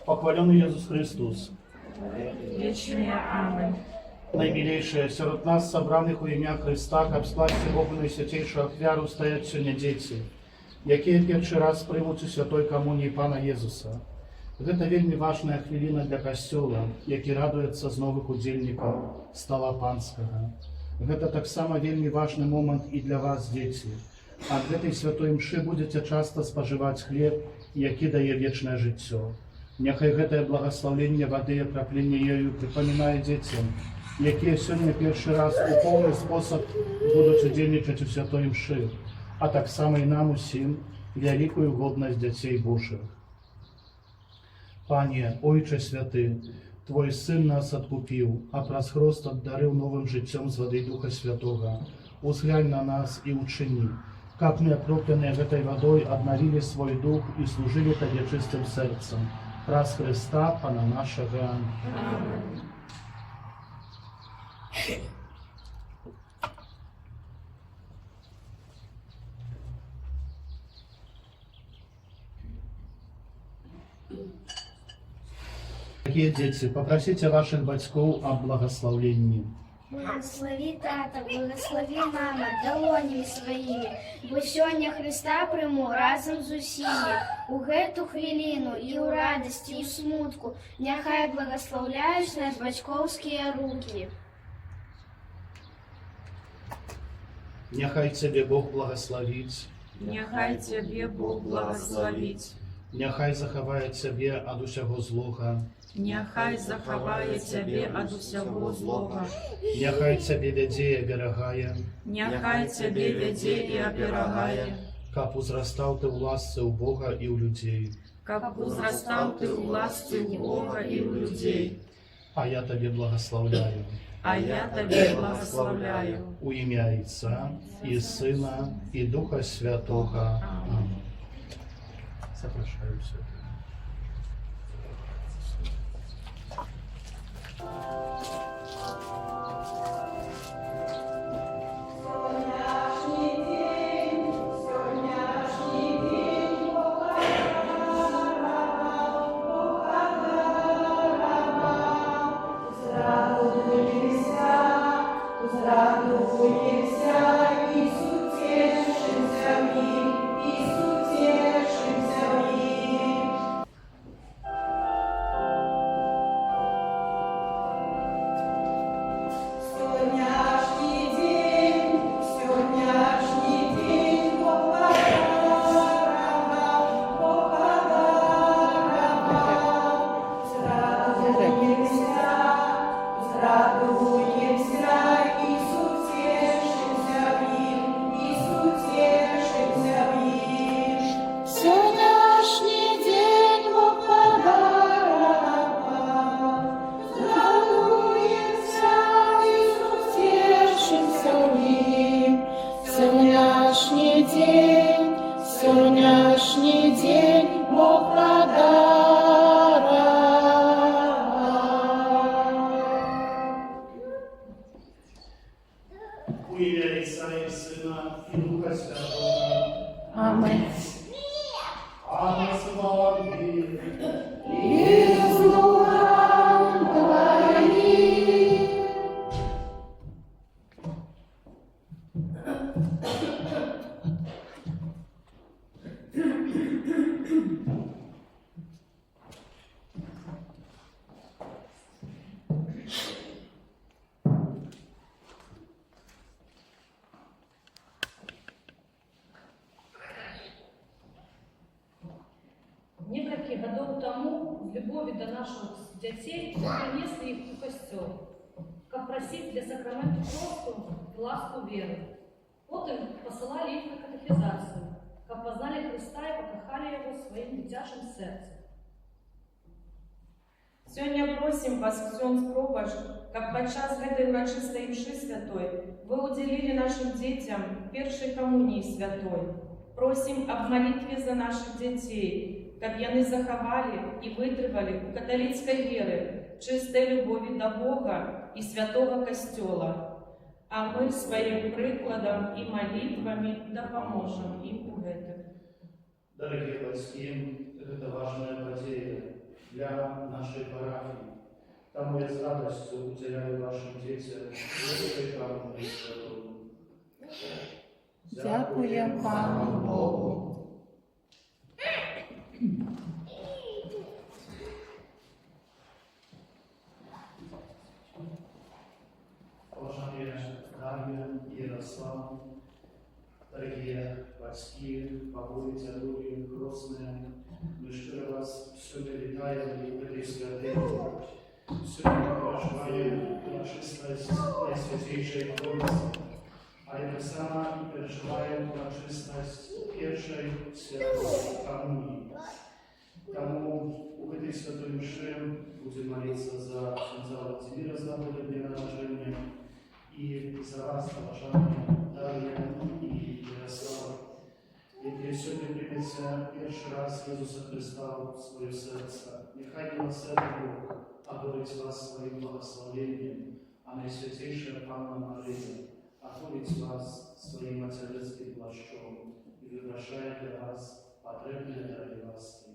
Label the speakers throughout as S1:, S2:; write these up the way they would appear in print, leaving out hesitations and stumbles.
S1: Похвален Иисус Христос.
S2: Вечные Аминь.
S1: Najmilejsze, wśród nas zebranych u imię Chrysta, kab splaście Bogu Najświętejszą ofiarą стоять сегодня дети, якія першы раз прымуць у святой камуніі Пана Езуса. Гэта вельмі важная хвіліна для Касцёла, які радуецца з новых удзельнікаў стала панскага. Гэта таксама вельмі важны момант і для вас, дзеці. Ад гэтай святой мшы будзеце часта спажываць хлеб, які дае вечнае жыццё. Няхай гэтае благаслаўленне вады і акрапленне ёю прыпамінае дзецям, якія сёння першы раз у поўны спосаб будуць удзельнічаць у святой мшы, а таксама і нам усім вялікую годнасць дзяцей Божых. Пане, Ойче святы, Твой Сын нас адкупіў, а праз хрост аддарыў новым жыццём з вады Духа Святога. Узглянь на нас і ўчыні, каб мы, акропленыя гэтай вадой, аднавілі свой дух і служылі Табе чыстым сэрцам. Праз Христа, Пана нашага.
S2: Аминь.
S1: Дорогие дети, попросите ваших бацькоў аб благословленні.
S3: Благослови тата, благослови мама, долонями своими, бо сёння Христа прыму разом з усімі. У гэту хвіліну і ў радасці, і ў смутку, няхай благословляюць нас бацькоўскія рукі.
S1: Няхай Цябе Бог благословіць,
S2: Нехай Тебе Бог благословить.
S1: няхай захавае Цябе ад усяго злога,
S2: Нехай захавае Тебе ад усяго злога.
S1: няхай Цябе вядзе і аберагае,
S2: Нехай Тебе вядзе і аберагае,
S1: каб узрастаў Ты ў ласцы ў Бога і ў людзей.
S2: каб узрастаў Ты ў ласцы ў Бога і ў людзей.
S1: А я Табе благословляю.
S2: А я Тебе благословляю.
S1: У ім'я Отця і Сина і Духа Святого. Амінь. Запрошую всіх.
S4: Сьогоднішній день Бог подарував.
S1: У ім'я Отця і Сина і Духа Святого.
S4: Аминь.
S1: А на славі
S4: І слугам Твоїм.
S5: Несколько годов тому в любови до наших детей мы принесли их в костел, как просить для сакраменту просто и ласку веры. Потом посылали их на катехизацию, как познали Христа и покахали Его своим дитячим сердцем.
S2: Сьогодні просим вас, Ксьондз Пропаж, как подчас гэтай урачистой мши святой вы уделили нашим детям першей коммунии святой. Просим об молитве за наших детей, как яны заховали и вытрывали у католицкой веры чистой любови до Бога и святого Костела. А мы своим прикладом и молитвами допоможем им у гэтым.
S1: Дорогие батьки, это важная подея. для нашей парафии. Тому я с радостью уделяю вашим детям великой камни святому.
S4: Дякуємо Пану Богу.
S1: Уважаемые Дарья и Ярослав, дорогие батьки, бабули, дядули, крестные, мы щиро вас всюди вітаємо в этой святыне. Сегодня мы проживаем урочистость Найсвятейшей Троицы, а это самое переживаем урочистость первой святой коммунии. Тому у этой святой мши будем молиться за князя Владимира с нагодой дня рождения и за вас, уважаемые Дарья и Ярослав. Які сьогодні прийметься перший раз Ісуса Христа в своє серце. Нехай милосердний Бог одарить вас своїм благословенням, а Найсвятейша Панна Марія одарить вас своїм материнським плащом і вибрашає для вас потребне дари ласки.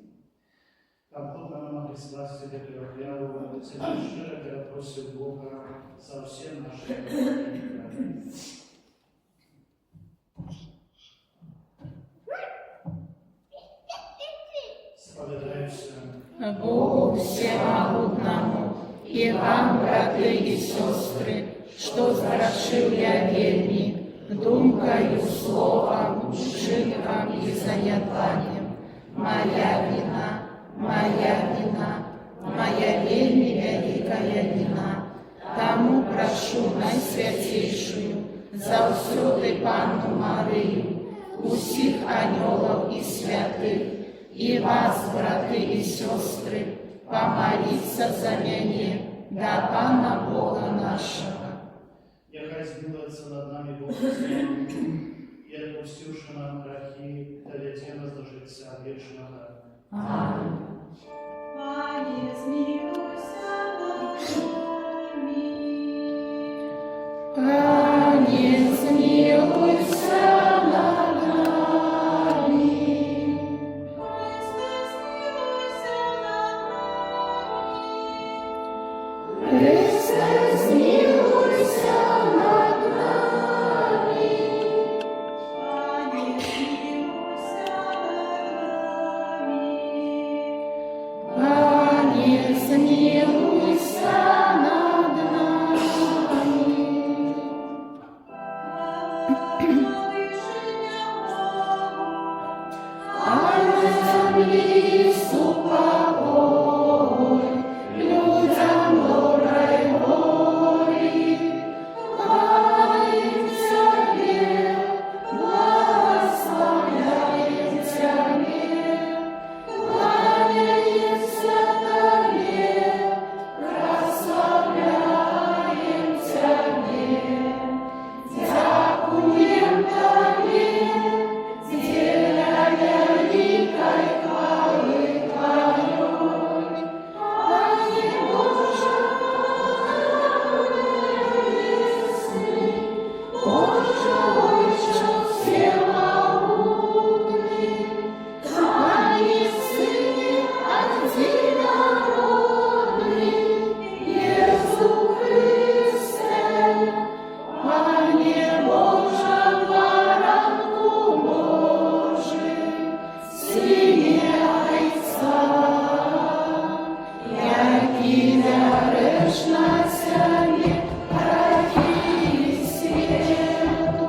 S1: Там Бог нам Христа себе преохвяру, це щиро я просив Бога за всі наші гріхи. Сподобаемся
S4: Богу Всемогутному, и вам, браты и сестры, что сгрешил я вельми, думкою, словом, вчинком и занятанием. Моя вина, моя вельми великая вина. Тому прошу Найсвятейшую, завсюди Панну Марию, усіх анgelов и святых, и вас, браты и сестры, помолиться за меня, до Пана Бога нашего.
S1: Нехай змилується над нами Бог Святий, і відпустивши нам грехи, доведе нас до життя вічного.
S4: Аминь.
S6: Пане, змилуйся над нами.
S4: Пане, змилуйся над нами.
S6: Христе, змилуйся над нами.
S4: Пане, змилуйся над нами. А на земле супокой, людям доброй воли. Хвалим Тебе, благословляем Тебе, кланяемся Тебе, прославляем Тебе. Дякуем Тебе, деля великой хвалы Твоей. Пане Боже, небесный, Боже, Отче всемогутный, Пане Сыне одинородный, Иисус Христе, Пане Боже, баранку Божий, Сыне Отца, який грешна сяє грехи світу,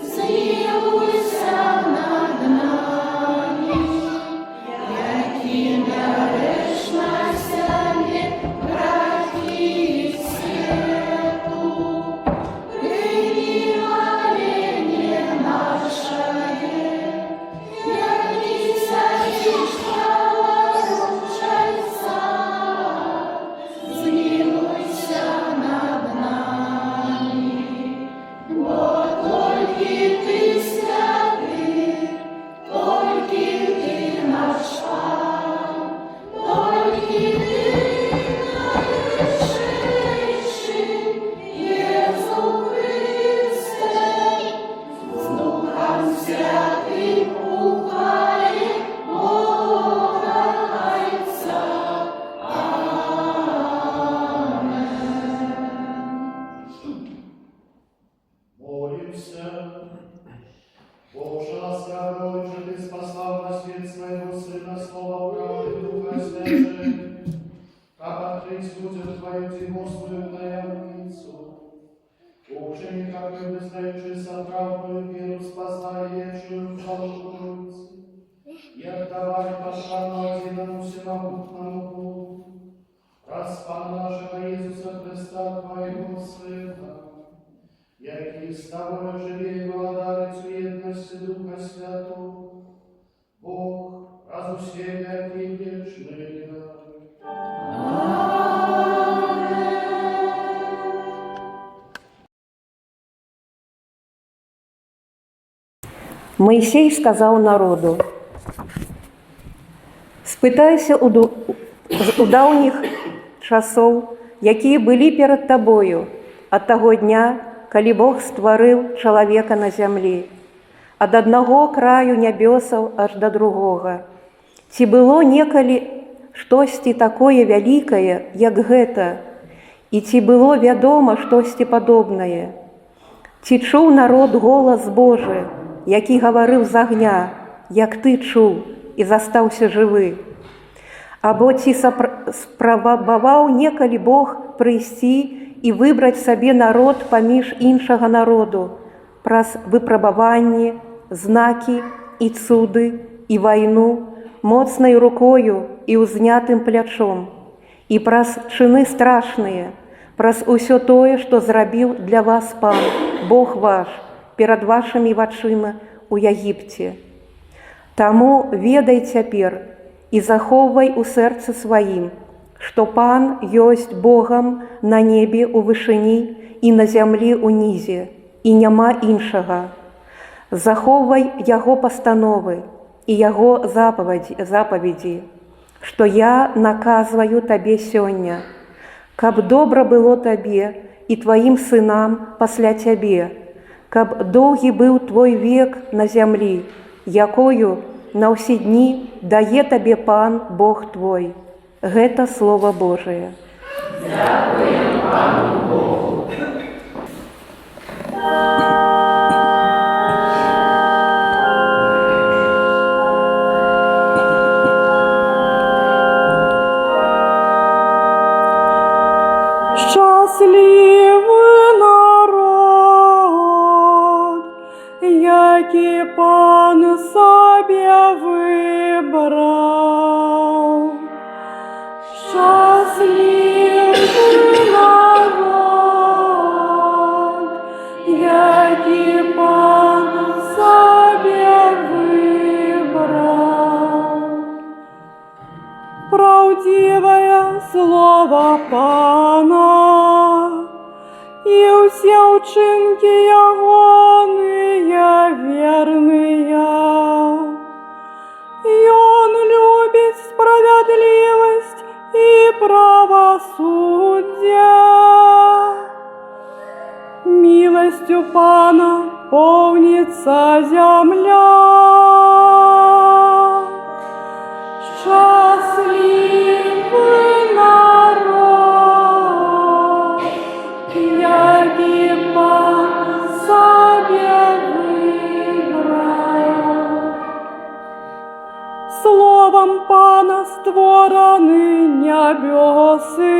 S4: змилуйся над нами, який грешна сяє грехи світу. Прими моление наше, який святишка ручайся, змилуйся
S1: есть людям Твоим, Господи, таямницу. Ученика, вызнающийся правдою веру, спасающую жалуются, и отдавай поклону единому всемогутному Богу, распана нашего Иисуса Христа, Твоего Сына, який с Тобою живее владарицу едности Духа Святого, Бог, раз у себя и вечный.
S7: Моисей сказал народу: «Спытайся у даўніх часоў, якія былі перад табою, ад таго дня, калі Бог стварыў чалавека на зямлі, ад аднаго краю нябёсаў аж да другога. Ці было некалі штосьці такое вялікае, як гэта, і ці было вядома штосьці падобнае? Ці чуў народ голас Божы, які гаварыў з агня, як ты чуў і застаўся жывы? Або ці спрабаваў некалі Бог прыйсці і выбраць сабе народ паміж іншага народу праз выпрабаванні, знакі і цуды, і вайну, моцнай рукою і ўзнятым плячом, і праз чыны страшныя, праз усё тое, што зрабіў для вас Пан, Бог ваш, перад вашымі вачыма у Егіпце. Таму ведай цяпер і захоўвай у сэрцы сваім, што Пан ёсць Богам на небе ў вышыні і на зямлі ўнізе, і няма іншага. Захоўвай Яго пастановы і Яго запаведзі, што я наказваю табе сёння, каб добра было табе і тваім сынам пасля цябе, каб доўгі быў твой век на зямлі, якою на ўсе дні дае табе Пан Бог твой». Гэта Слово Божие.
S1: Дякуем Пану Богу.
S6: Щасливий народ, який Пан собі вибрав. Щасливий народ, який Пан собі вибрав. Правдивое слово Пана, и все учинки Ягоные верные. И Он любит справедливость и правосудие. Милостью Пана полнится земля. Щасливий народ, який Пан собі вибрав. Словом Пана створені небеси,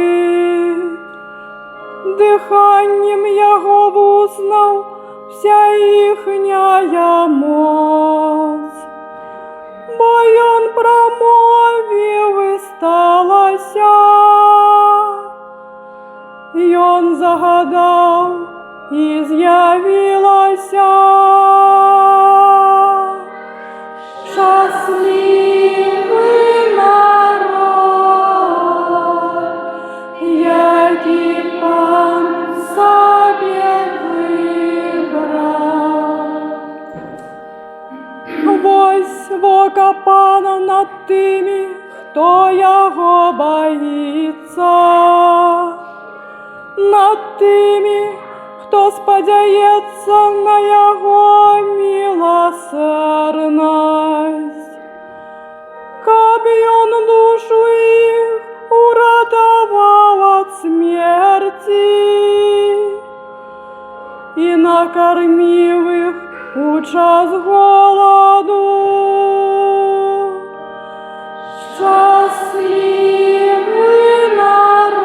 S6: диханням Його вузнав вся їхня моць. Бо Он промовив і сталося, і Он загадав і з'явилося. Щасливий народ, який Пан собі вибрав. Ось вока Пана над тими, хто Його боїться, над тими, хто сподяється на Його милосердність, каб Он душу їх уратував від смерті і накормив їх у час голоду. Щасливий народ,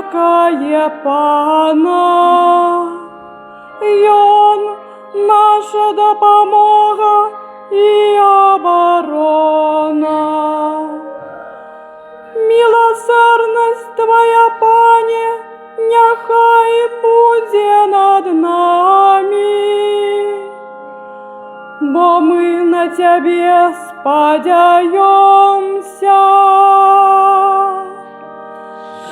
S6: чакае Пана. Ён наша дапамога і абарона. Милосердность Твоя, Пане, няхай будзе над нами, бо мы на Тебе спадзяёмся.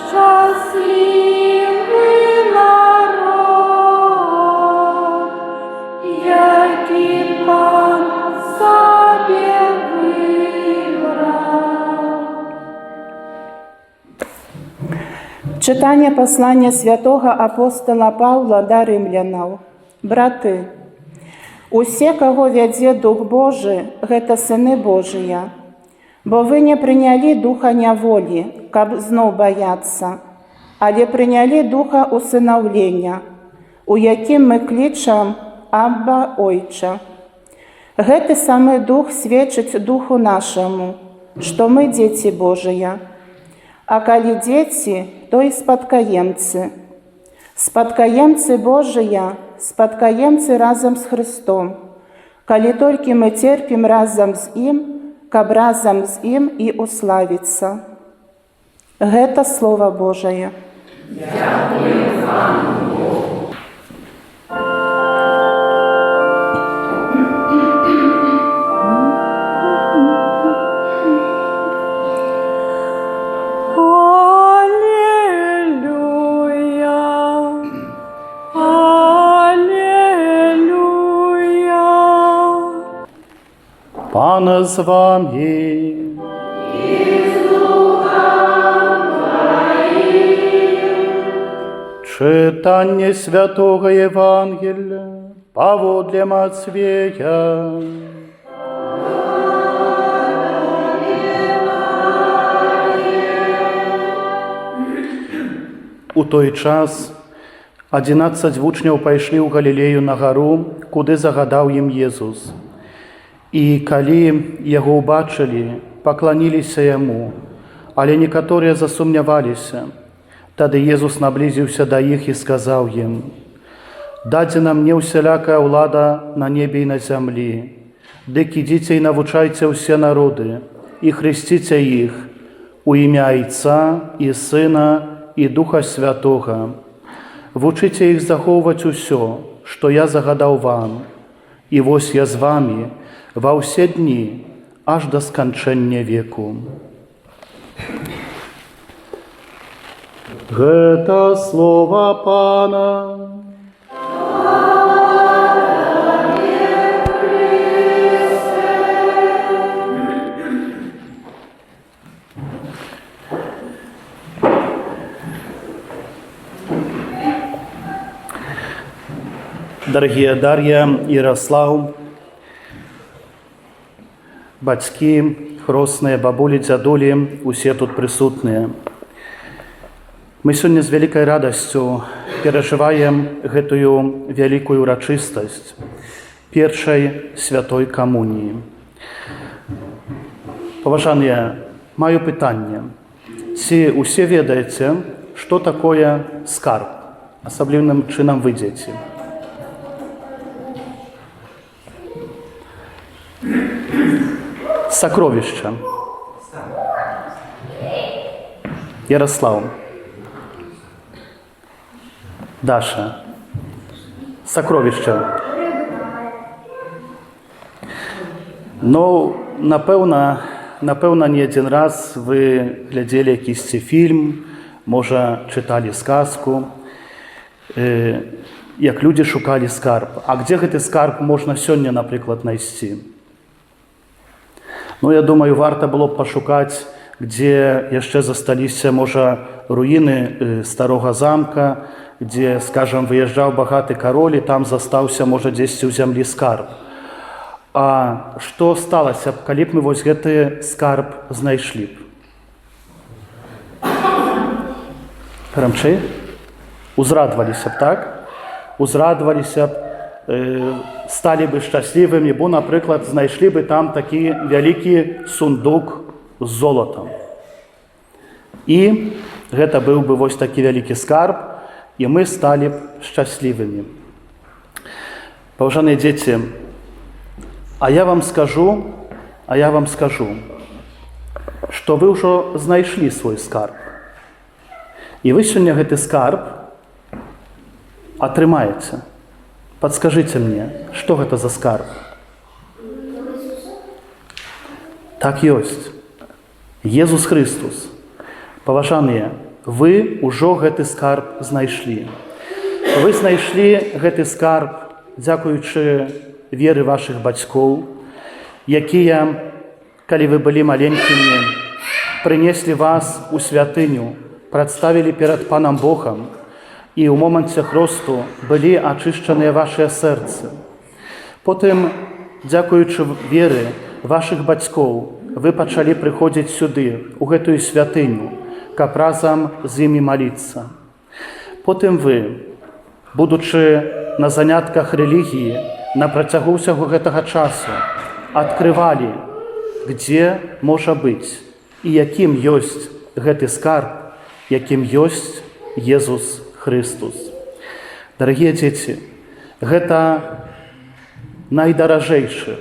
S6: Счастливы народ, які Пан собі вибрав.
S8: Читання послання святого апостола Павла до римлянаў. Браты, усе, каго вядзе Дух Божы, гэта сыны Божыя. Бо вы не прынялі духа няволі, каб зноў баяцца, але прынялі духа усынаўлення, у якім мы клічам «Абба, Ойча». Гэты самы дух сведчыць духу нашаму, што мы дзеці Божыя. А калі дзеці, то і спадкаемцы. Спадкаемцы Божыя, спадкаемцы разам з Христом, калі толькі мы церпім разам з ім, каб разам з ім і уславіцца. Гэта Слова Божае.
S4: Дякую вам, Богу.
S1: Пане з вами. Читання Святого Євангелія паводле Матвея. У той час 11 вучняў пайшлі ў Галілею на гару, куды загадаў ім Езус. І калі яго ўбачылі, пакланіліся яму, але некаторыя засумняваліся. Тады Езус наблізіўся да іх і сказаў ім: «Дадзена мне ўсялякая ўлада на небе і на зямлі. Дык ідзіце і навучайце ўсе народы, і хрысціце іх у імя Айца і Сына і Духа Святога. Вучыце іх захоўваць усё, што я загадаў вам. І вось я з вамі ва ўсе дні, аж да сканчэння веку». Гэта слова Пана. Дарагія Дар'я, Ярослаў, бацькі, хросныя, бабулі, дзядулі, усе тут прысутныя. Мы сёння з вялікай радасцю перажываем гэтую вялікую урачыстасць першай святой камуніі. Паважаныя, маю пытанне. Ці усе ведаеце, што такое скарб? Асаблівым чынам вы, дзеці. Сакровішча. Ярослаў. Даша. Сакровішча. Ну, напэўна, не адзін раз вы глядзелі якісьці фільм, можа, чыталі сказку, як людзі шукалі скарб. А где гэты скарб можна сёння, напрыклад, знайсці? Ну, я думаю, варта было б пашукаць, где яшчэ засталіся, можа, руіны старога замка, где, скажам, выязджаў багаты кароль, і там застаўся, можа, дзесьці ў зямлі скарб. А што сталася б, калі б мы вось гэты скарб знайшлі б? Грамчэй? Узрадваліся б, так? Узрадваліся б, сталі бы шчаслівымі, бо, напрыклад, знайшлі бы там такі вялікі сундук з золатам. І гэта быў бы вось такі вялікі скарб, і мы сталі б шчаслівымі. Паважаныя дзеці, а я вам скажу, што вы ўжо знайшлі свой скарб. І вы сёння гэты скарб атрымаеце. Падскажыце мне, што гэта за скарб? Так ёсць. Езус Христус. Паважаныя, вы ўжо гэты скарб знайшлі. Вы знайшлі гэты скарб, дзякуючы веры вашых бацькоў, якія, калі вы былі маленькімі, прынеслі вас у святыню, прадставілі перад Панам Богам, і ў моманце хросту былі ачышчаныя вашыя сэрцы. Потым, дзякуючы веры вашых бацькоў, вы пачалі прыходзіць сюды, у гэтую святыню, каб разам з імі маліцца. Потым вы, будучы на занятках рэлігіі, на працягу ўсяго гэтага часу, адкрывалі, дзе можа быць і якім ёсць гэты скарб, якім ёсць Езус Христус. Дарагія дзеці, гэта найдаражэйшы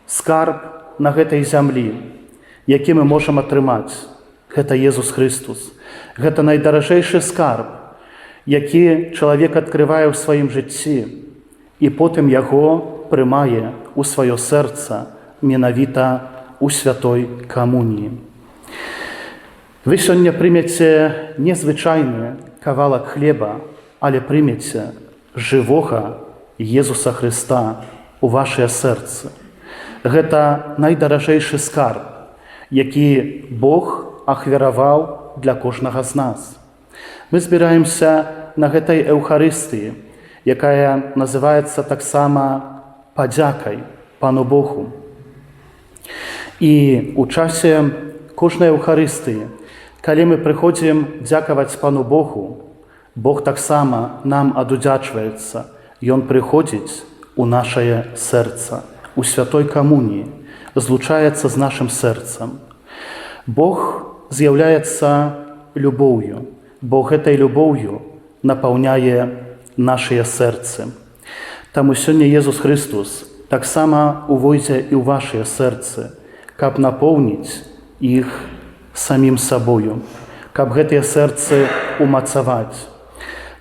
S1: скарб на гэтай зямлі, які мы можам атрымаць. Гэта Езус Христус. Гэта найдаражэйшы скарб, які чалавек адкрывае ў сваім жыцці і потым яго прымае ў сваё сэрца менавіта у святой камуніі. Вы сёння прымеце незвычайны кавалак хлеба, але прымеце жывога Езуса Христа у вашыя сэрцы. Гэта найдаражэйшы скарб, які Бог ахвяраваў для кожнага з нас. Мы збіраемся на гэтай Эўхарыстыі, якая называецца таксама падзякай Пану Богу. І ў часе кожнай Эўхарыстыі, калі мы прыходзім дзякаваць Пану Богу, Бог таксама нам адудзячваецца. Ён прыходзіць у нашае сэрца, у святой камуніі, злучаецца з нашым сэрцам. Бог з'яўляецца любоўю, бо гэтай любоўю напаўняе нашыя сэрцы. Таму сёння Езус Христус таксама увойдзе і ў вашыя сэрцы, каб напоўніць іх самім сабою, каб гэтыя сэрцы умацаваць.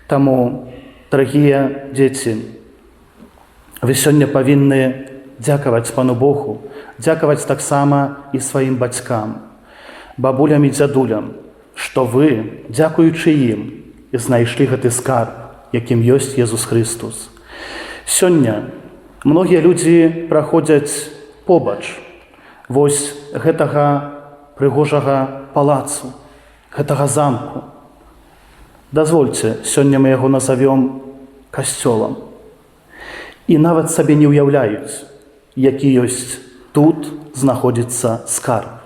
S1: Таму, дарагія дзеці, вы сёння павінны дзякаваць Пану Богу, дзякаваць таксама і сваім бацькам, бабулям і дзядулям, што вы, дзякуючы ім, знайшлі гэты скарб, якім ёсць Езус Христус. Сёння многія людзі праходзяць побач вось гэтага прыгожага палацу, гэтага замку. Дазвольце, сёння мы яго назавём касцёлам. І нават сабе не ўяўляюць, які ёсць тут знаходзіцца скарб.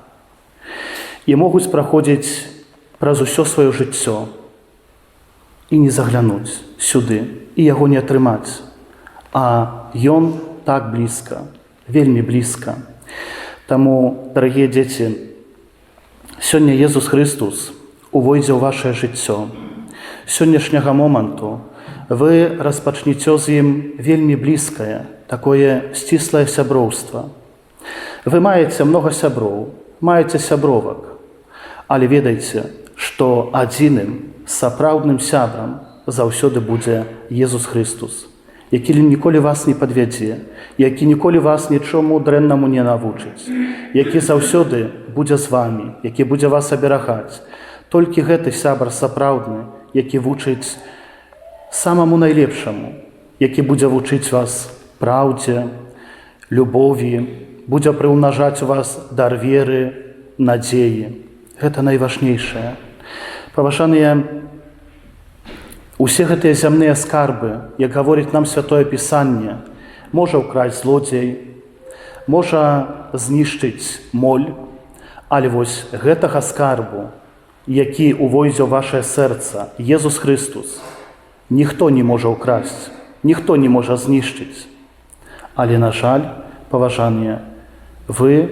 S1: І могуць праходзіць праз усё сваё жыццё і не заглянуць сюды, і яго не атрымаць. А ён так блізка, вельмі блізка. Таму, дарагія дзеці, сёння Езус Христус увойдзе ў вашае жыццё. Сённяшняга моманту вы распачнеце з ім вельмі блізкае, такое сціслае сяброўства. Вы маеце многа сяброў, маеце сябровак, але ведайце, што адзіным сапраўдным сябрам заўсёды будзе Езус Христус, які ніколі вас не падвядзе, які ніколі вас нічому дрэннаму не навучыць, які заўсёды будзе з вамі, які будзе вас аберагаць. Толькі гэты сябар сапраўдны, які вучыць самаму найлепшаму, які будзе вучыць вас праўдзе, любові, будзе прыўнажаць у вас дар веры, надзеі. Гэта найважнейшае. Паважаныя, усе гэтыя зямныя скарбы, як гаворыць нам Святое Пісанне, можа ўкраць злодзей, можа знішчыць моль, але вось гэтага скарбу, які увойдзе ў вашае сэрца, Езус Христус, ніхто не можа ўкрасць, ніхто не можа знішчыць. Але, на жаль, паважаныя, вы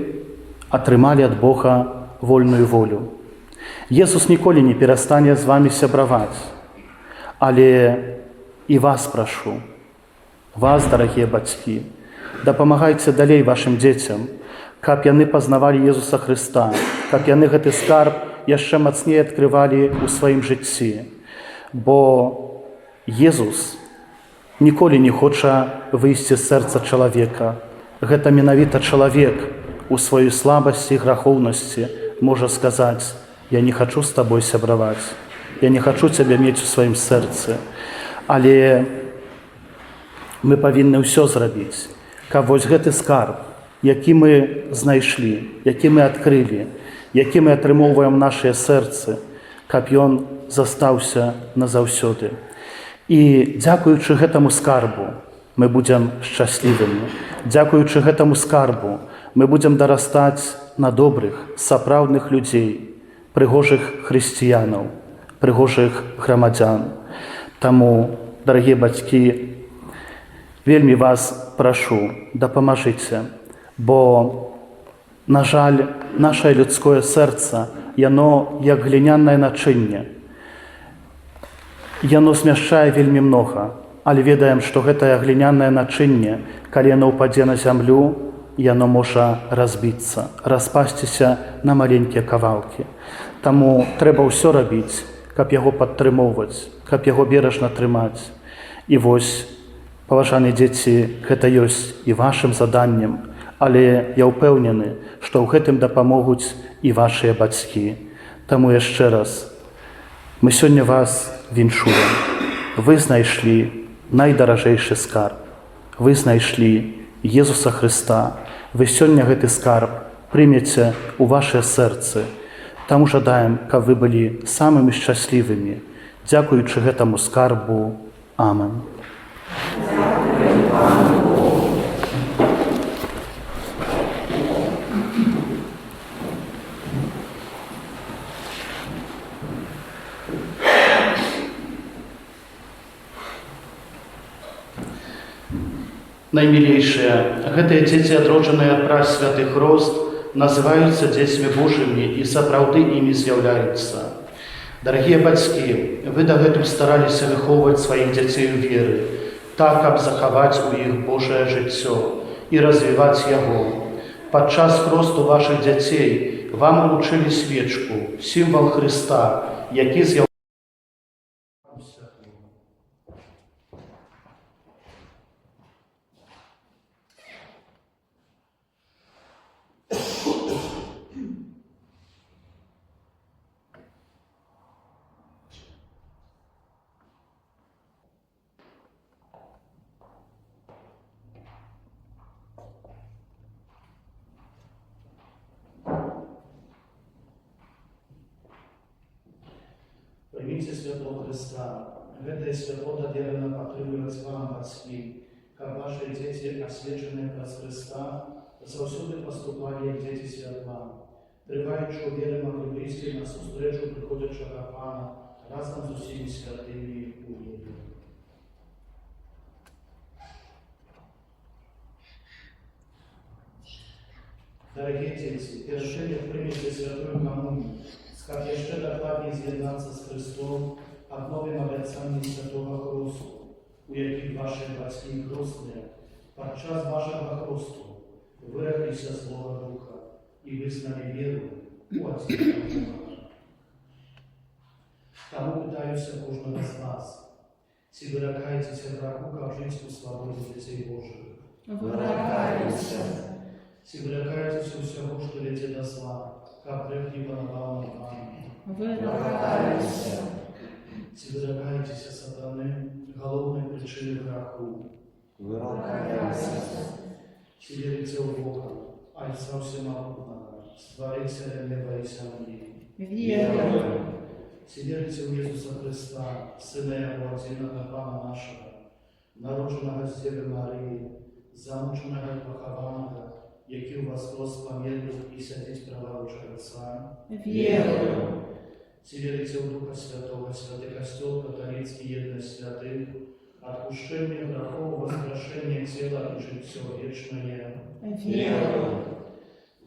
S1: атрымалі ад Бога вольную волю. Jezus nіколі не перастане з вами сябраваць. Але і вас прашу, вас, дарагія бацькі, дапамагайце далей вашым дзецям, каб яны пазнавалі Езуса Хрыста, каб яны гэты скарб яшчэ мацней адкрывалі ў сваім жыцці. Бо Езус ніколі не хоча выйсці з сэрца чалавека. Гэта менавіта чалавек у сваёй слабасці і грахоўнасці можа сказаць: «Я не хачу з табой сябраваць, я не хачу цябе мець у сваім сэрцы». Але мы павінны ўсё зрабіць, каб вось гэты скарб, які мы знайшлі, які мы адкрылі, які мы атрымоўваем нашыя сэрцы, каб ён застаўся назаўсёды. І дзякуючы гэтаму скарбу мы будзем шчаслівымі. Дзякуючы гэтаму скарбу мы будзем дарастаць на добрых, сапраўдных людзей, прыгожых хрысціянаў, прыгожых грамадзян. Таму, дарагія бацькі, вельмі вас прашу, дапамажыце, бо, на жаль, нашае людское сэрца, яно як глінянае начынне. Яно змяшчае вельмі многа, але ведаем, што гэтае глінянае начынне, калі яно ўпадзе на зямлю, яно можа разбіцца, распасціся на маленькія кавалкі. Таму трэба ўсё рабіць, каб яго падтрымоўваць, каб яго бережна трымаць. І вось, паважаныя дзеці, гэта ёсць і вашым заданнем, але я ўпэўнены, што ў гэтым дапамогуць і вашыя бацькі. Таму яшчэ раз, мы сёння вас віншуем. Вы знайшлі найдаражэйшы скарб. Вы знайшлі Езуса Хрыста. Вы сёння гэты скарб прымеце ў вашыя сэрцы. Таму жадаем, каб вы былі самымі шчаслівымі. Дзякуючы гэтаму скарбу. Амен. Наймілейшыя, гэтыя дзеці, адроджаныя праз святы хрост, называюцца дзецьмі Божымі і сапраўды імі з'яўляюцца. Дарагія бацькі, вы дагэтуль стараліся выхоўваць сваіх дзяцей у веры, так, каб захаваць у іх Божае жыццё і развіваць яго. Падчас хросту вашых дзяцей вам уручылі свечку, сімвал Хрыста, які з'яўляецца Прыміце святло Хрыста. Гэтае святло даверана падтрымліваць вам, бацькі, каб вашыя дзеці, асвечаныя праз Хрыста, заўсёды паступалі як дзеці святла. Трываючы ў веры, маглі выйсці на сустрэчу прыходзячага Пана разам з усімі святымі ў небе. Дарагія дзеці, перад тым, як прымеце святую камунію, каб яшчэ дакладней з'яднацца з Хрыстом, абновім абяцанні святога хросту, у якіх вашыя бацькі хростныя падчас вашага хросту выракліся Злога Духа і вызналі веру у адзінага Бога. Таму пытаюся кожнага з вас, ці выракаецеся граху, каб жыць у свабодзе дзяцей Божых?
S4: Выракаемся.
S1: Ці выракаецеся ўсяго, што вядзе да зла, каб грэх не панаваў над вамі?
S4: Выракаемся.
S1: Ці выракаецеся сатаны, галоўнай прычыны граху?
S4: Выракаемся.
S1: Ці верыце ў Бога, Айца Всемагутнага, Стварыцеля неба і зямлі?
S4: Веруем.
S1: Ці верыце ў Езуса Хрыста, Сына Яго адзінага Пана нашага, народжанага з Дзевы Марыі, замучанага і пахаванага, які ў воскрес памерлых і сядзіць праваручага Отца?
S4: Веруем.
S1: Ці верыце ў Духа Святого, святы касцёл каталіцкі, еднасць святых, адпушчэнне грахоў, воскрешэнне цела і жыццё вечнае?
S4: Веруем.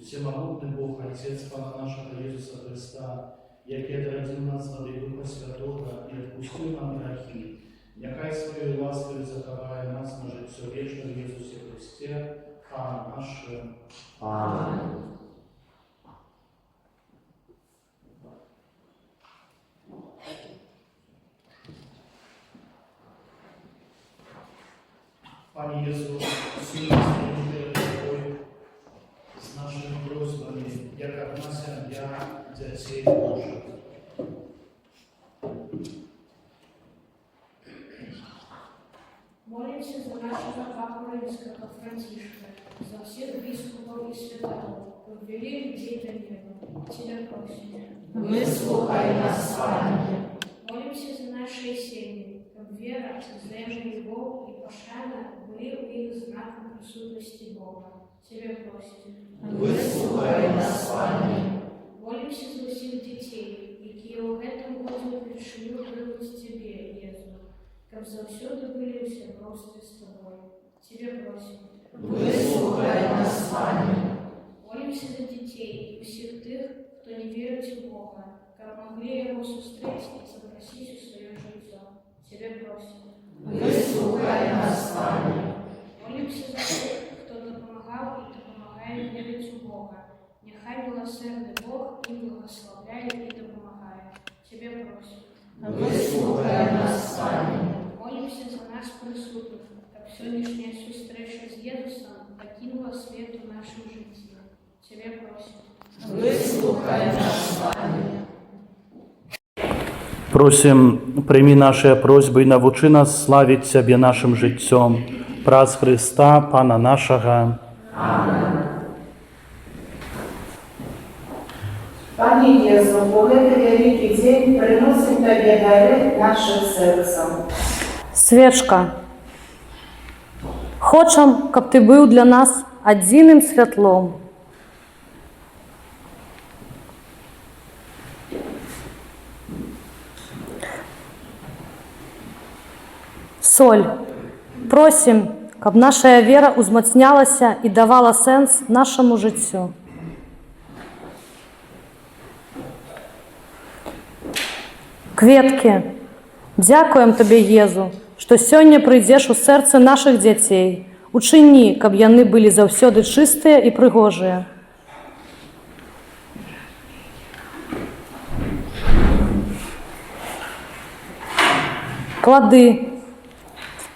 S1: Всемагутны Бог, Отец Пана нашага Езуса Христа, який родив нас води Духа Святого і відпустив нам гріхи, нехай своєю ласкою заховає нас на життя вічне в Ісусі Христі, Пане наш.
S4: Amen.
S1: Panie Jezu, silnie stoimy przed Tobою z naszymi prośbami, jak odnася для dzieci Bożych.
S3: Молимся за нашего Папу Римского Францишка, за всех біскупів і святого, ввели людей до неба. Тебя просим.
S4: Вислухай нас, Пане.
S3: Молимся за наши семьи, чтобы вера, взаимная любовь и пошана были у их знаком присутности Бога. Тебя просим.
S4: Вислухай нас, Пане.
S3: Молимся за всех детей, які у этом году пришли выбрать Тебе, Езу, как завсёды были все просто с Тобой. Тебя просим.
S4: Вислухай нас, Пане.
S3: Молимся за детей и всех тех, кто не верит в Бога, как могли Его встретить и запросить у свое жилье. Тебя просим.
S4: Вислухай нас, Пане.
S3: Молимся за тех, кто допомагал и допомагает верить в Бога. Нехай милосердный Бог им благословляет и допомагает. Тебя просим.
S4: Вислухай нас, Пане.
S3: Молимся за нас присутных, как сегодняшняя встреча с Иисусом покинула свет в нашем житии. Тебя просим.
S4: Вислухай нас, Пане.
S1: Просим, прийми наші просьби і навчи нас славити Тебе нашим життям. Праз Христа, Пана нашого.
S8: Пане Єзу, у этот великий день приносим Тебе дары нашим сердцем.
S5: Свечка. Хочем, каб Ти був для нас одним світлом. Соль. Просим, каб наша вера узмацнялася і давала сенс нашому життю. Кветки. Дякуем Табе, Езу, што сёння прыйдзеш у сэрцы нашых дзяцей. Учыні, каб яны былі заўсёды чыстыя і прыгожыя. Плады.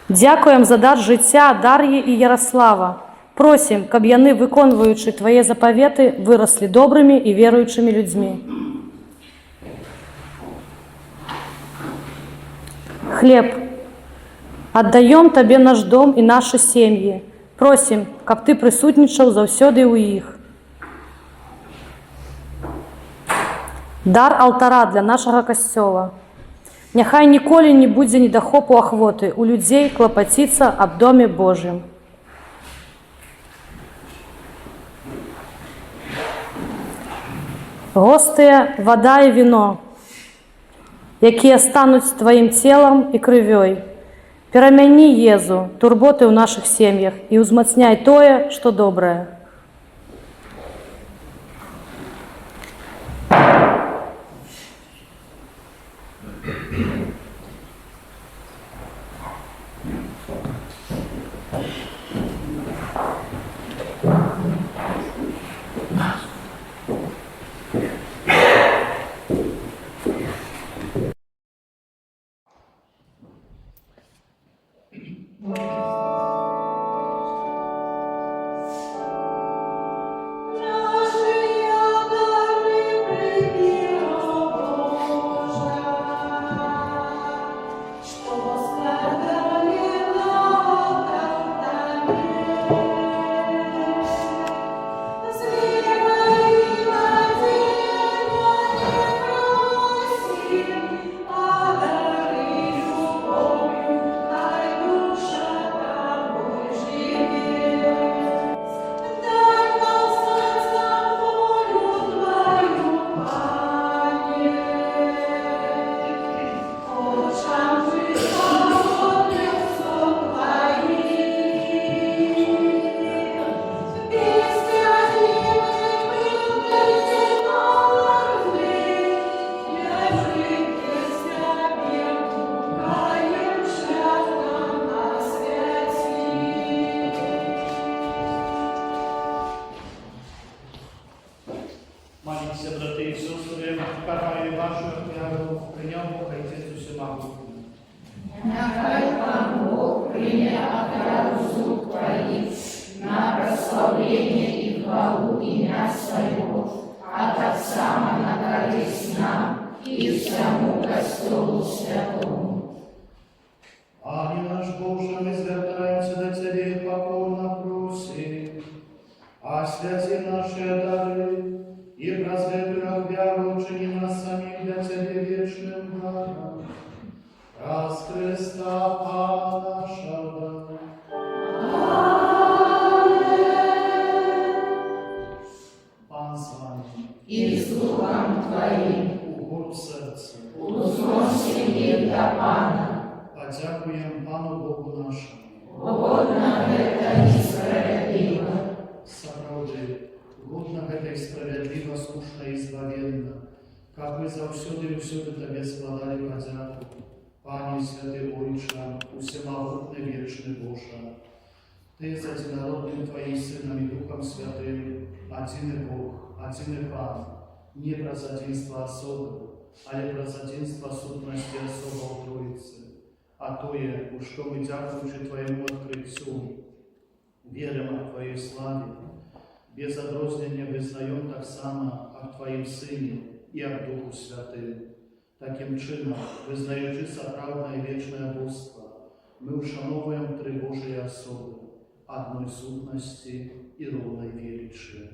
S5: Дякуем за дар жыцця Дар'і і Ярослава. Просім, каб яны, выконваючы Твае запаветы, выраслі добрымі і веруючымі людзьмі. Хлеб. Аддаём Табе наш дом і нашы сем'і. Просім, каб Ты прысутнічаў заўсёды ў іх. Дар алтара для нашага касцёла. Няхай ніколі не будзе недахопу ахвоты у людзей клапаціцца аб доме Божым. Гостыя, вада і віно, якія стануць Тваім целам і крывёй. Перамяні, Езу, турботы ў нашых сем'ях і ўзмацняй тое, што добрае.
S1: Боже, ми звертаємося до Тебе і покорно просим, а святі наші дари, і прозрепленных вяру учини нас самих для Тебе вечным даром. Раз Христа Пана нашего. Пан с вами.
S4: И с Духом Твоим
S1: Угод серця.
S4: узносим їх до Пана.
S1: Подякуємо Пану Богу нашому.
S4: Угодно это несправедливо.
S1: Сапраўды, годна гэта і справядліва, слушна і збавенна, каб мы заўсёды і ўсюды Табе складалі падзяку. Пане святы Ойча, усемагутны вечны Божа, Ты з адзінародным Твоим Сынам і Духом Святым, адзіны Бог, адзіны Пан, не праз адзінства асобы, але праз адзінства сутнасці асобаў Троіцы. А тое, у што мы, дзякуючы Твоему адкрыццю, верим о Твоей славе, без адрознення вызнаем так само о Твоим Сыне и о Духу Святым. Таким чином, визнаючи сапраўднае вечное Божство, мы ушановуем три Божие особы, одной сутности и роўнай величи.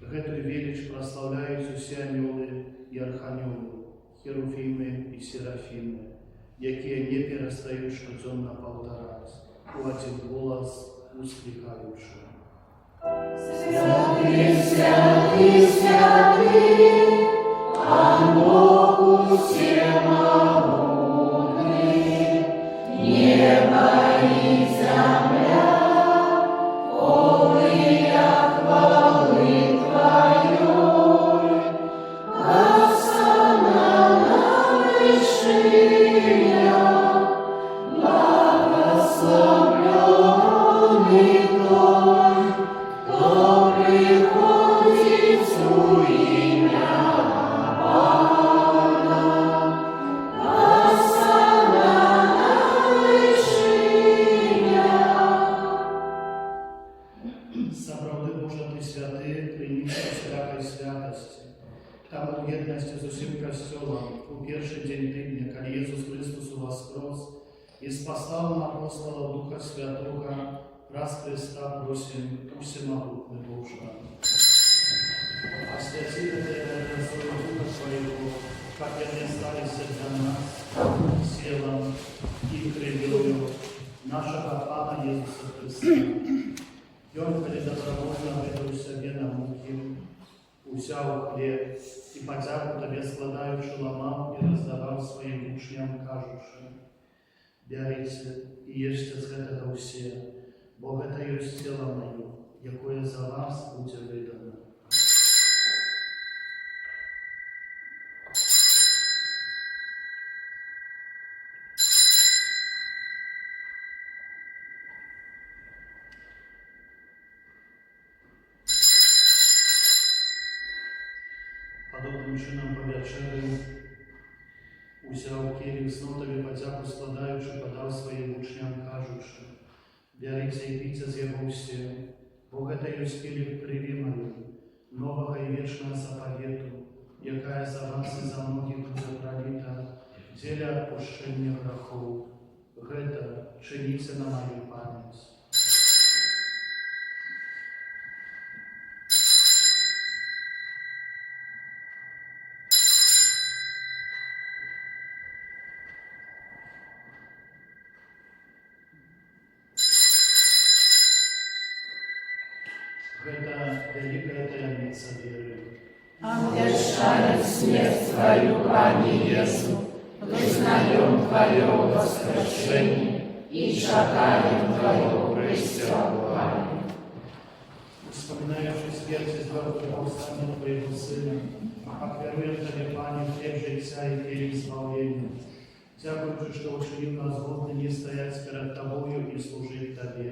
S1: Гэтую велич прославляют усе анёлы и арханёлы, херуфимы и серафимы, якія не перестают штодзённа паўтараць у один голос, ускликаючи.
S4: Святый, святый, святый, Пан Бог всемогутный, небо и земля, полные хвалы Твоей, осанна на вышинях, благословленный Той, кто приходит в имя Пана, осанна на вышинях.
S1: Сапраўды Божа Ты святы, прийміся всякой святости. Таму в єдності з усім Костьолом у перший день тижня, коли Єсус Христос воскрес і спасав апостолов Духа Святого, раз Христа просим усемогутный Божа. Освяти это красою Духа Своего, как они остались для нас телом и кровью нашего Пана Иисуса Христа. И Он, коли добровольно выдал себе на муки, взял хлеб и подяку Тебе складаючи ломал и раздавал своим учням, кажучи: «Берите и ешьте з гэтага ўсе, бо гэта ёсць цела маё, якое за вас будзе выдано». Подобным чином по вечері узяв келих, знов Тобі подяку складаючи, подав своїм учням, кажучи: «Беріть і пійте з його всі, бо гэта ёсць келих крові моєї, нового і вечного заповіту, якая за вас і за многих буде пролита, дзеля отпущення грехов. Гэта чиніться на мою пам'ять». Гэта великая таямница веры.
S4: Обещали смерть Твою, Пане Иису, вызнаем Твое воскрешение и шагаем Твое престёплание.
S1: Вспоминаючи смерть и здоровье Господа Твоего Сына, веруем Тебе, Пане, в хлеб життя и келих избавления. Дякуючи, что учинил нас годными стоять перед Тобою и служить Тебе.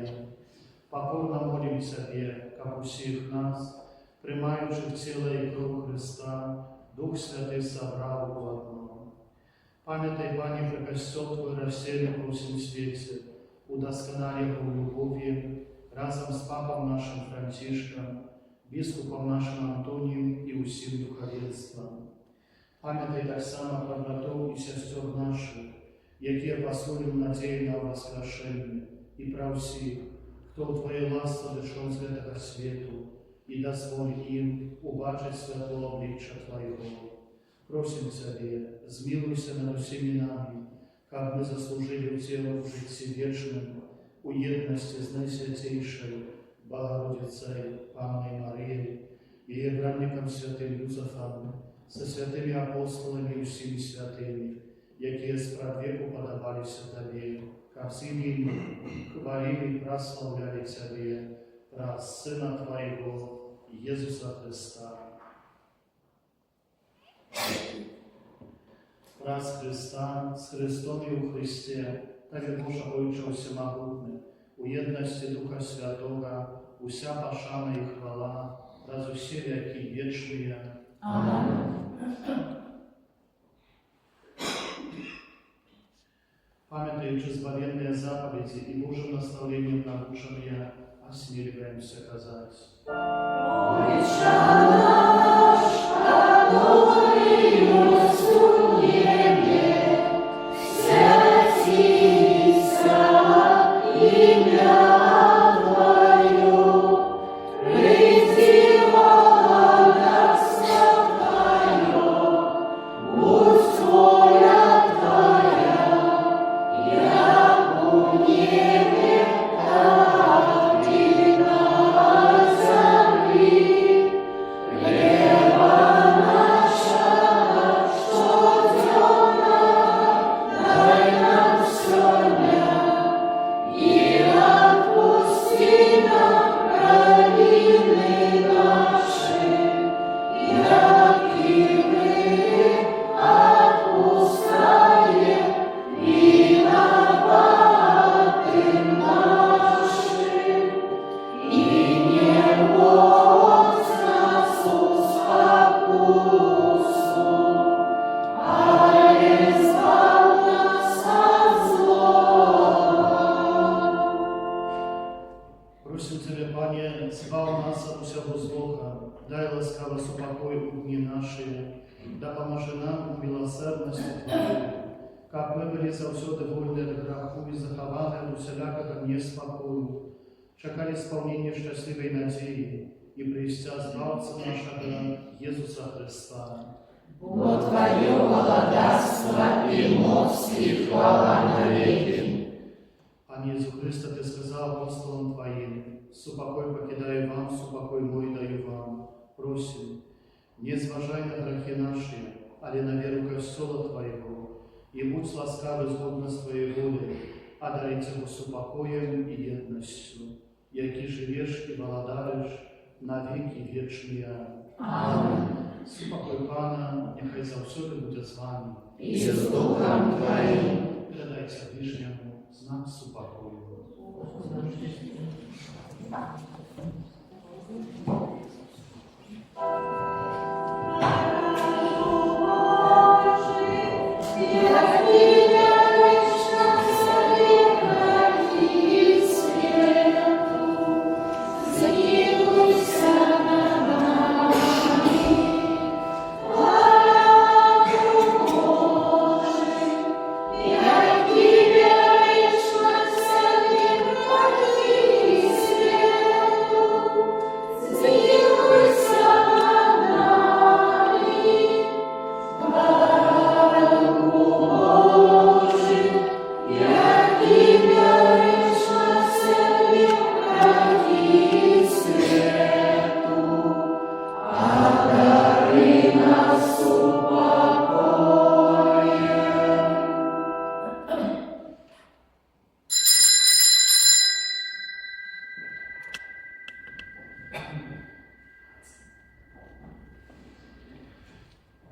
S1: Покорно молимся Тебе, как усіх нас, приймаючи тіло і кров Христа, Дух Святий собрав в одно. Пам'ятай, Пане, про Костьол Твой розсеяний по всім світі, удосконали його в любові, разом з Папом нашим Францишком, біскупом нашим Антонієм і усім духовенством. Пам'ятай так само про братов і сестер наших, які послують надію на воскрешення, і про всіх, хто у Твоїй ласці дійшов з цього світу, і дозволь їм убачити світло обличчя Твоєго. Просим Тебе, змилуйся над усіми нами, как мы заслужили уделу в житті вічному, у єдності з Найсвятейшою Богородицей Панною Марією, її бранником святим Юзефом, со святими апостолами і всіми святими, які справедливо подобалися Тобі, ко всім їм хвалили і прославляли Тебе, про Сина Твоего, Єсуса Христа. Раз Христа, з Христом і у Христе, так як Божа Отче Всемогутне, у єдності Духа Святого, уся пошана і хвала, раз усі веки вічні.
S4: Аминь.
S1: Пам'ятаючи збавленные заповеди и Божьим наставлением наученные, осмеливаемся казать. Просим Тебе, Пане, збав нас от усього злоха, дай ласкаво супокой у дні наші, да поможи нам у милосердності Твоєї, как мы были завсёды вольны от греху и захованы от усялякого неспокою, чекали исполнения счастливой надеи и пристя збавца нашего Иисуса Христа.
S4: Бо Твое владарство и мощь и хвала навеки.
S1: Пане Иисус Христе, Ты сказал апостолам Твоим: «Супокой покидаю вам, супокой мой даю вам». Просим, не зважай на грехи наши, але на веру Костела Твоего, и будь ласкавый згодно с Твоей волей, одарить его супокоем и едностью, яки живешь и владариш на веки вечные.
S4: Аминь.
S1: Супокой Пана, нехай завсёды буде з вами.
S4: И с Духом Твоим.
S1: Передайте ближнему знак супокою.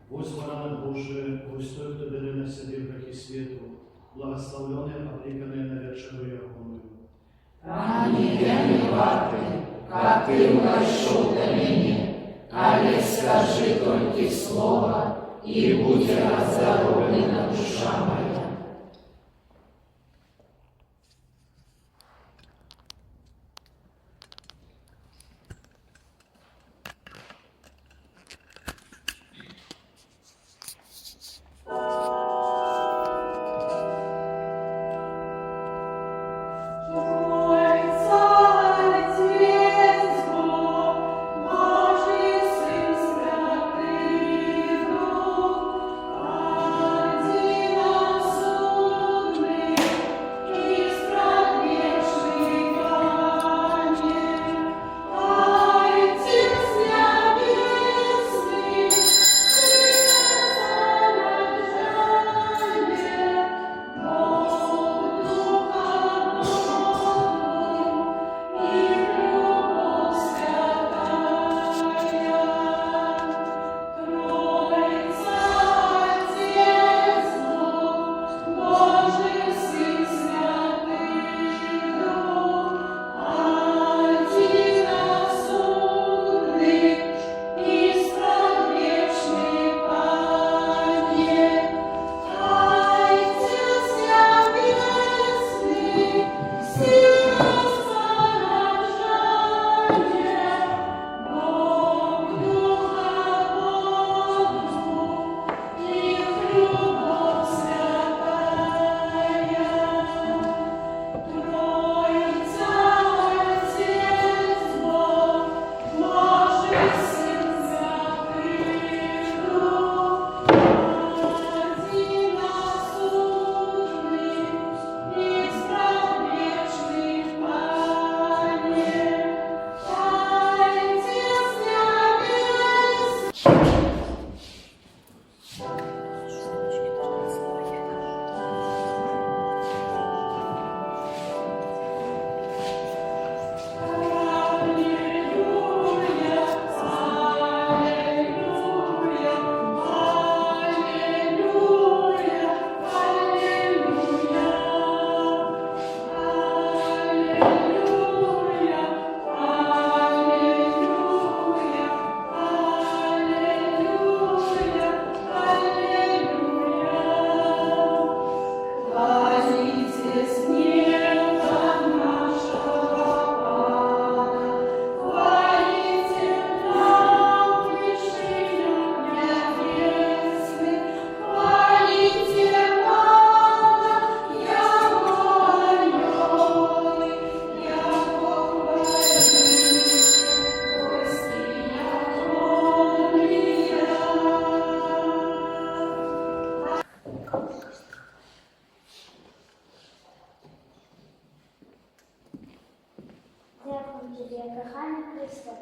S1: Возмораны Божие, густой, кто бери на себе грехи свету, благословленные, обреканные на вечеру ягоную.
S4: Пане, я не варты, как Ты угощу до меня, але скажи только слово, и будет оздоровлена душа моя.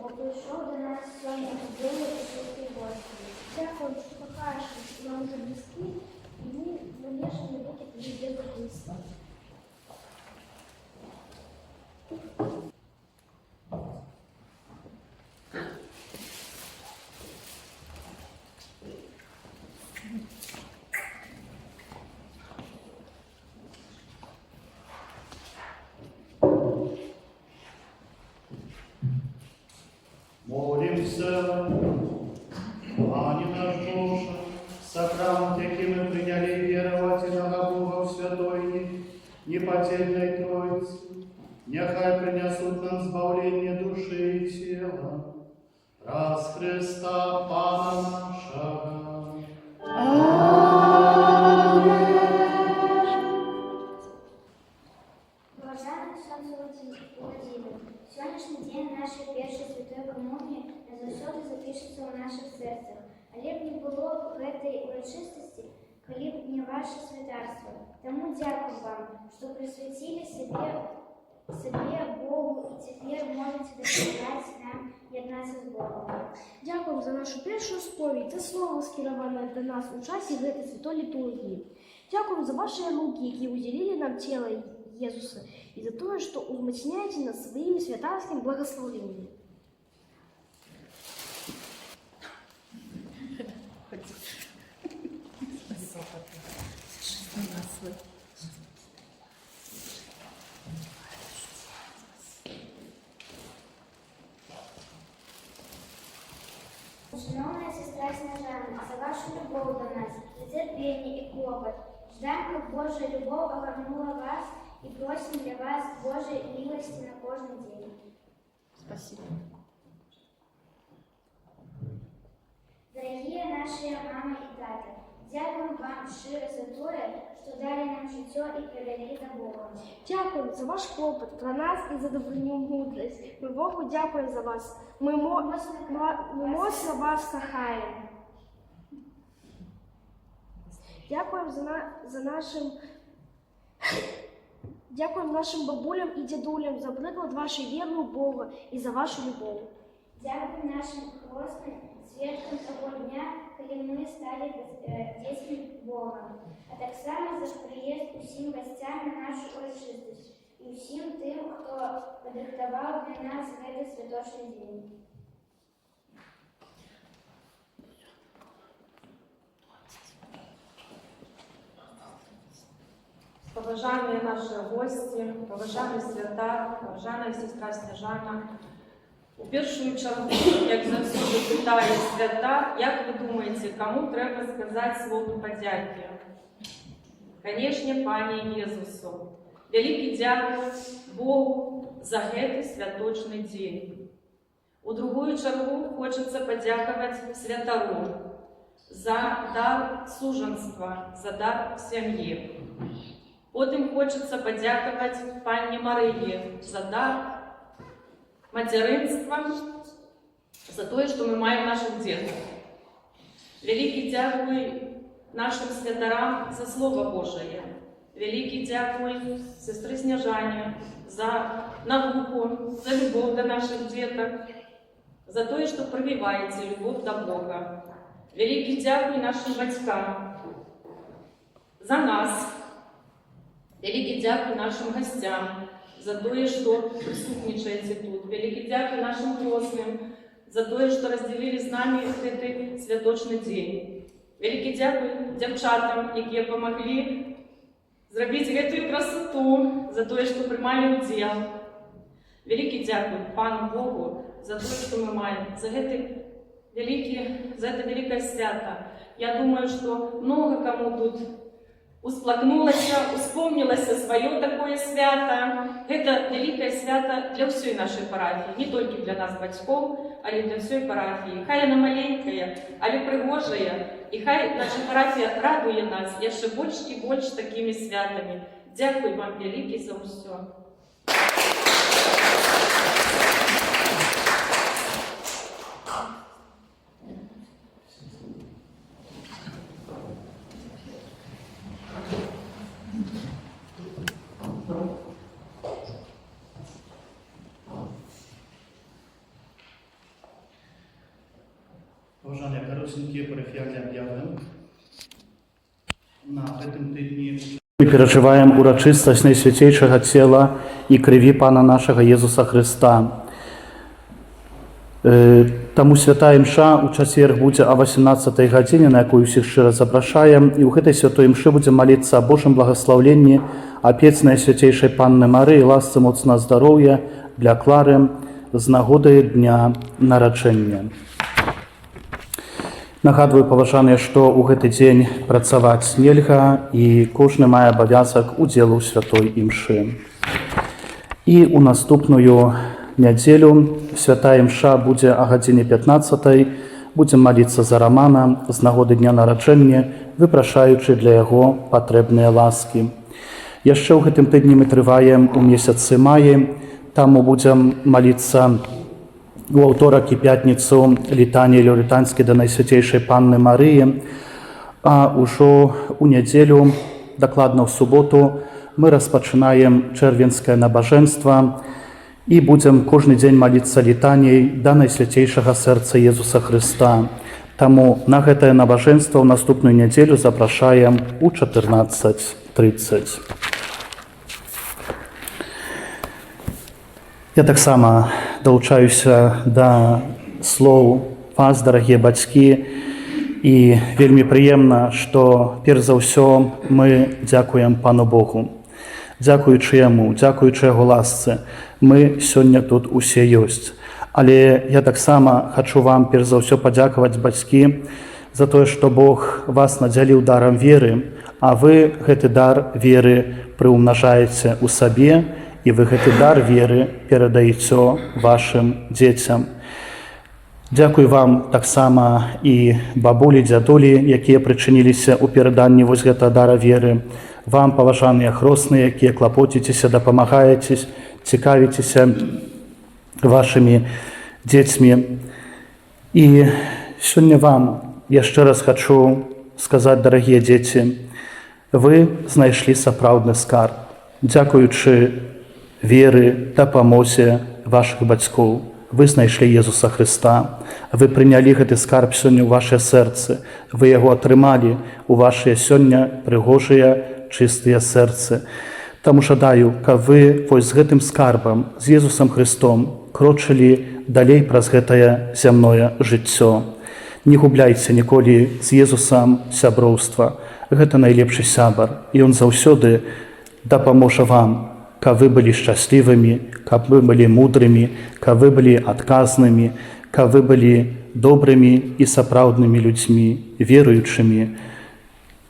S3: бо прийшов до нас сьогодні Божий і святий Господи. Дякую, що покажеш нам за близькі, і ми вирішили бути тобі до Христа.
S1: Молимся, Пане наш Боже, сакрамент, який ми прийняли вірувати на Бога в святої, неподдельной Троицы, нехай принесут нам збавлення души и тела. Раз Христа Пана нашего.
S3: Блаженный Солнце Владимир, сьогоднішній день нашої першої святої комунії назавсёды запишеться у наших серцях. Але б не було в этой урочистості, коли б не ваше святарство. Тому дякую вам, що присвятили себе Богу і тепер можете допомагати нам єднатися з Богом.
S9: Дякуємо за нашу першу сповідь та слово, скероване до нас у часі цієї святої літургії. Дякуємо за ваші руки, які уділили нам тіло Єсуса, і за те, що умацняєте нас своїми святарськими благословеннями.
S3: Шановна сестра Снежана, за вашу любов до нас, за терпение и клопот. Ждем, как Божья любовь огорнула вас и просим для вас Божьей милости на каждый день.
S9: Спасибо.
S3: Дорогие наши мамы и таты, Дякуємо вам щиро за те, що дали нам життя і привели до Бога.
S9: Дякуємо за ваш клопот про нас і за добриню мудрість. Ми Богу дякуємо за вас. Ми моцно вас слухаємо. Дякуємо Дякуємо нашим бабулям і дідулям за приклад вашої віри в Бога і за вашу любов.
S3: Дякуємо нашим хрестним свідкам того дня, коли ми стали дітьми Бога. А так само за приїзд усім гостям на нашу урочистість і усім тим, хто підготував для нас цей святочний день.
S2: Поважані наші гості, поважані свята, поважана сестра Сніжана. У першу чергу, як завжди питає свята, як ви думаєте, кому треба сказати слово подяки? Звісно, Пані Єзусу. Великий дякую Богу за цей святочний день. У другу чергу хочеться подякувати святару за дар суженства, за дар сім'ї. Потім хочеться подякувати пані Марії за дар материнства, за те, що ми маємо наших дітей. Великий дякую нашим святарам за Слово Божие. Великий дякую сестри Сніжані за науку, за любов до наших діток, за те, що прививаєте любов до Бога. Великий дякую нашим батькам за нас. Великий дякую нашим гостям за те, що присутничаете тут. Великий дякую нашим хрестным за те, що розділили з нами цей святочний день. Великий дякую дівчатам, які допомогли зробити цю красоту, за те, що приймали уділ. Великий дякую Пану Богу за те, що ми маємо, за це велике свято. Я думаю, що много кому тут усплакнулося, успомнилося своє такое свято. Это великое свято для всей нашей парафии, не только для нас, батьков, але для всей парафії. Хай вона маленькая, але пригожая, і хай наша парафія радує нас ще більше і більше такими святами. Дякую вам велике за все.
S1: Kochane karosinki, parafialne objawy. Na tym tygodniu my переживаем урочистость найсвятейшего тела и крови Пана нашего Иисуса Христа. Тому святая мша у четверг буде о 18 годині, на яку всіх щиро запрошаємо. І у этой святой мши будем молиться о Божьем благословении, опець Найсвятейшей Панны Марии, ласce моцного здоров'я для Клари з нагоди дня народження. Нагадую, поважаныя, што ў гэты дзень працаваць нельга і кожны мае абавязак удзелу ў святой імшы. І ў наступную нядзелю святая імша будзе о гадзіне 15. Будзем маліцца за Рамана з нагоды дня нараджэння, выпрашаючы для яго патрэбныя ласкі. Яшчэ ў гэтым тыдні мы трываем у месяцы маі, таму будзем маліцца у аўторак і пятніцу літанне лаўрытанскі да Найсвятейшай Панны Марыі, а ўжо ў нядзелю, дакладна ў суботу, мы распачынаем чэрвенскае набажэнства і будзем кожны дзень маліцца літанняй да Найсвятейшага сэрца Езуса Хрыста. Таму на гэтае набажэнства ў наступную нядзелю запрашаем у 14:30. Я таксама далучаюся да слоў вас, дарагія бацькі, і вельмі прыемна, што перш за ўсё мы дзякуем Пану Богу. Дзякуючы яму, дзякуючы яго ласцы, мы сёння тут усе ёсць. Але я таксама хачу вам перш за ўсё падзякаваць, бацькі, за тое, што Бог вас надзяліў дарам веры, а вы гэты дар веры прыўмнажаеце ў сабе, і вы гэты дар веры перадаеце вашым дзецям. Дзякуй вам таксама і бабулі, дзядулі, якія прычыніліся ў пераданні вось гэта дара веры. Вам, паважаныя хросныя, якія клапоціцеся, дапамагаеце, цікавіцеся вашымі дзецьмі. І сёння вам яшчэ раз хачу сказаць, дарагія дзеці, вы знайшлі сапраўдны скарб, дзякуючы веры, дапамозе вашых бацькоў. Вы знайшлі Езуса Хрыста, вы прынялі гэты скарб сёння ў вашае сэрцы, вы яго атрымалі ў вашыя сёння прыгожыя, чыстыя сэрцы. Таму жадаю, каб вы вось з гэтым скарбам, з Езусам Хрыстом крочылі далей праз гэтае зямное жыццё. Не губляйце ніколі з Езусам сяброўства. Гэта найлепшы сябар, і ён заўсёды дапаможа вам, каб вы былі шчаслівымі, каб вы былі мудрымі, каб вы былі адказнымі, каб вы былі добрымі і сапраўднымі людзьмі, веруючымі,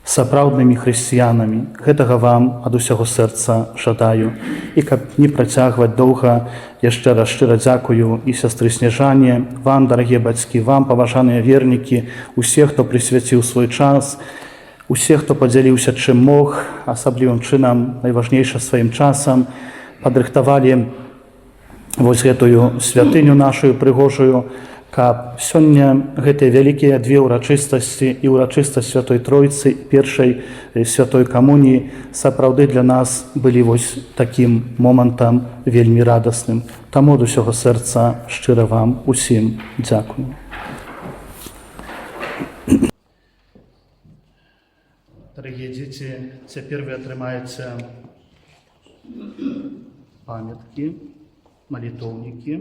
S1: сапраўднымі хрысціянамі. Гэтага вам ад усяго сэрца жадаю. І каб не працягваць доўга, яшчэ раз шчыра дзякую і сястры Снежане, вам, дарагія бацькі, вам, паважаныя вернікі, усе, хто прысвяціў свой час, усе, хто падзяліўся чым мог, асаблівым чынам, найважнейша сваім часам, падрыхтавалі вось гэтую святыню нашу прыгожую, каб сёння гэтыя вялікія две ўрачыстасці і ўрачыстасць Святой Тройцы, першай святой камуніі, сапраўды для нас былі вось такім момантам вельмі радасным. Таму ад усяго сэрца шчыра вам усім дзякую. Дарагія дзеці, цяпер вы атрымаеце памяткі, малітоўнікі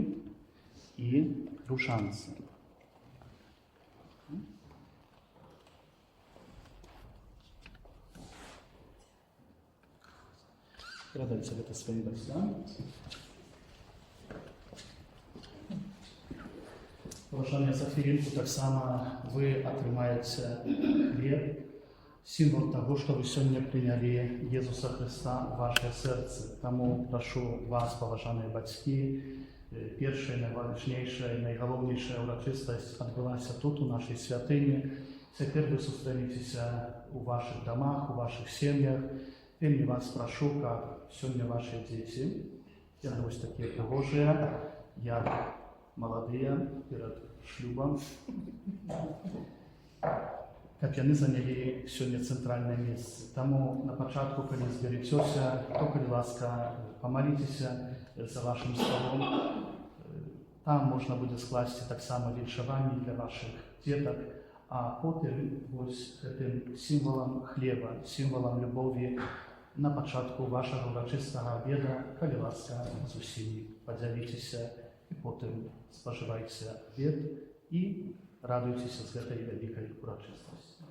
S1: і рушанцы. Перадайце гэта сваім бацькам. Паважаныя, за хвілінку таксама вы атрымаеце хлеб, сімвал таго, што вы сёння прынялі Езуса Хрыста ў вашае сэрцы. Таму прашу вас, паважаныя бацькі, першая, найважнейшая, найгалоўнейшая ўрачыстасць адбылася тут, у нашай святыні. Цяпер вы сустрэнецеся ў вашых дамах, у вашых сем'ях. Вельмі вас прашу, каб сёння вашыя дзеці, яны вось такія прыгожыя, як маладыя перад шлюбам, каб яны занялі сёння цэнтральнае месца. Таму на пачатку, калі зберэцёся, то, калі ласка, памаліцеся за вашым сталом. Там можна будзе скласці таксама віншаванні для вашых дзетак, а потым вось гэтым сімвалам хлеба, сімвалам любові на пачатку вашага ўрачыстага абеда, калі ласка, з усімі падзяліцеся і потым спажывайце абед і радуйцеся з гэтай вялікай урачыстасці.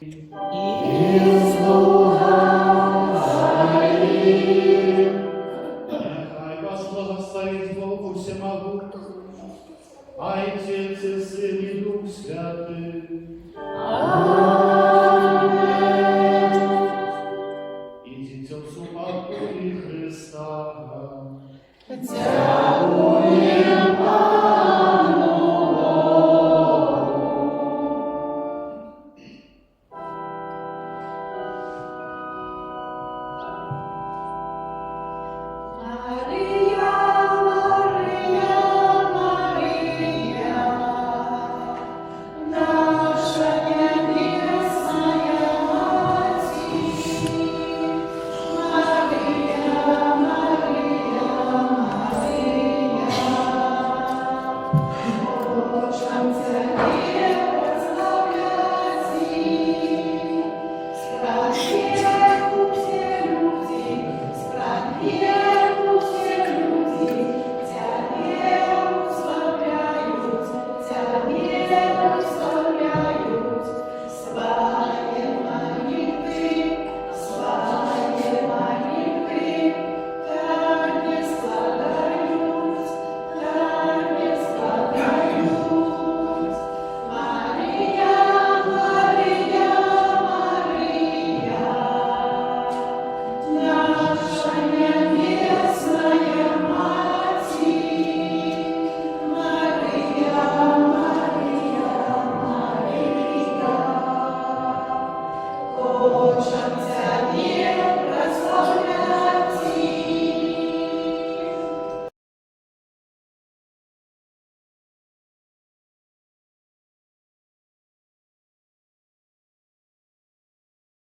S4: И